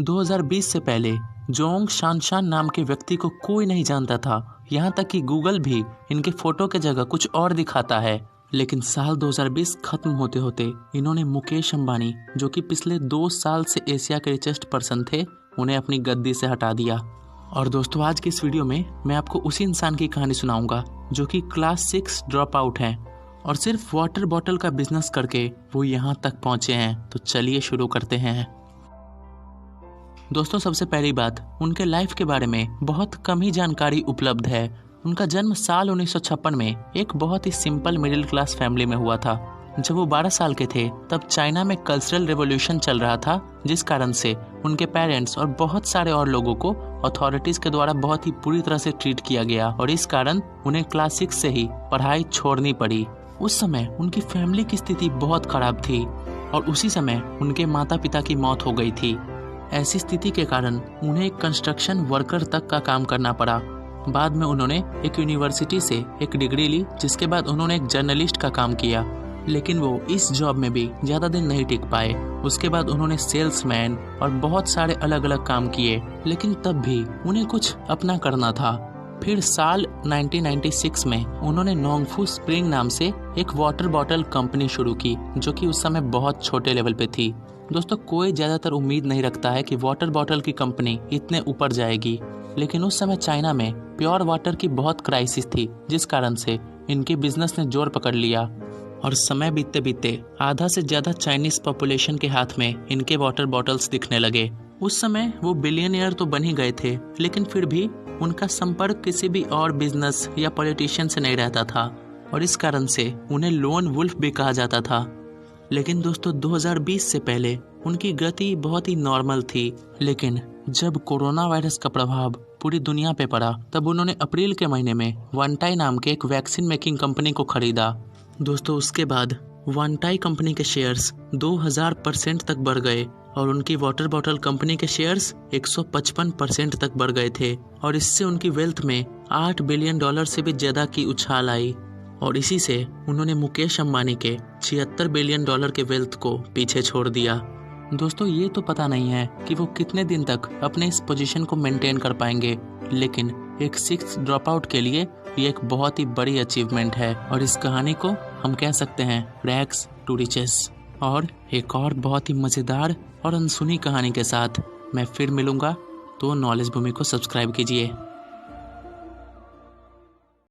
2020 से पहले जोंग शानशान नाम के व्यक्ति को कोई नहीं जानता था। यहाँ तक कि गूगल भी इनके फोटो के जगह कुछ और दिखाता है। लेकिन साल 2020 खत्म होते होते इन्होंने मुकेश अंबानी, जो कि पिछले 2 साल से एशिया के रिचेस्ट पर्सन थे, उन्हें अपनी गद्दी से हटा दिया। और दोस्तों, आज की इस वीडियो में मैं आपको उसी इंसान की कहानी सुनाऊंगा जो कि क्लास 6 ड्रॉप आउट हैं और सिर्फ वाटर बॉटल का बिजनेस करके वो यहाँ तक पहुँचे हैं। तो चलिए शुरू करते हैं। दोस्तों, सबसे पहली बात, उनके लाइफ के बारे में बहुत कम ही जानकारी उपलब्ध है। उनका जन्म साल 1956 में एक बहुत ही सिंपल मिडिल क्लास फैमिली में हुआ था। जब वो 12 साल के थे तब चाइना में कल्चरल रेवोल्यूशन चल रहा था, जिस कारण से उनके पेरेंट्स और बहुत सारे और लोगों को अथॉरिटीज के द्वारा बहुत ही बुरी तरह से ट्रीट किया गया और इस कारण उन्हें क्लास 6 से ही पढ़ाई छोड़नी पड़ी। उस समय उनकी फैमिली की स्थिति बहुत खराब थी और उसी समय उनके माता पिता की मौत हो गई थी। ऐसी स्थिति के कारण उन्हें एक कंस्ट्रक्शन वर्कर तक का काम करना पड़ा। बाद में उन्होंने एक यूनिवर्सिटी से एक डिग्री ली, जिसके बाद उन्होंने एक जर्नलिस्ट का काम किया। लेकिन वो इस जॉब में भी ज़्यादा दिन नहीं टिक पाए। उसके बाद उन्होंने सेल्समैन और बहुत सारे अलग अलग काम किए, लेकिन तब भी उन्हें कुछ अपना करना था। फिर साल 1996 में उन्होंने नोंगफू स्प्रिंग नाम से एक वाटर बॉटल कंपनी शुरू की, जो कि उस समय बहुत छोटे लेवल पे थी। दोस्तों, कोई ज़्यादातर उम्मीद नहीं रखता है कि वाटर बॉटल की कंपनी इतने ऊपर जाएगी, लेकिन उस समय चाइना में प्योर वाटर की बहुत क्राइसिस थी, जिस कारण से इनके बिजनेस ने जोर पकड़ लिया और समय बीतते बीतते आधा से ज़्यादा चाइनीज पॉपुलेशन के हाथ में इनके वाटर बॉटल्स दिखने लगे। उस समय वो बिलियनियर तो बन ही गए थे, लेकिन फिर भी उनका संपर्क किसी भी और बिजनेस या पॉलिटिशियन से नहीं रहता था और इस कारण से उन्हें लोन वुल्फ भी कहा जाता था। लेकिन दोस्तों, 2020 से पहले उनकी गति बहुत ही नॉर्मल थी, लेकिन जब कोरोना वायरस का प्रभाव पूरी दुनिया पे पड़ा तब उन्होंने अप्रैल के महीने में वनटाई नाम के एक वैक्सीन मेकिंग कंपनी को खरीदा। दोस्तों, उसके बाद वनटाई कंपनी के शेयर्स 2000% तक बढ़ गए और उनकी वाटर बॉटल कंपनी के शेयर्स 155% तक बढ़ गए थे और इससे उनकी वेल्थ में $8 बिलियन से भी ज़्यादा की उछाल आई और इसी से उन्होंने मुकेश अंबानी के $76 बिलियन के वेल्थ को पीछे छोड़ दिया। दोस्तों, ये तो पता नहीं है कि वो कितने दिन तक अपने इस पोजीशन को मेंटेन कर पाएंगे, लेकिन एक 6 ड्रॉप आउट के लिए ये एक बहुत ही बड़ी अचीवमेंट है और इस कहानी को हम कह सकते हैं रैग्स टू रिचेस। और एक और बहुत ही मज़ेदार और अनसुनी कहानी के साथ मैं फिर मिलूंगा, तो नॉलेज भूमि को सब्सक्राइब कीजिए।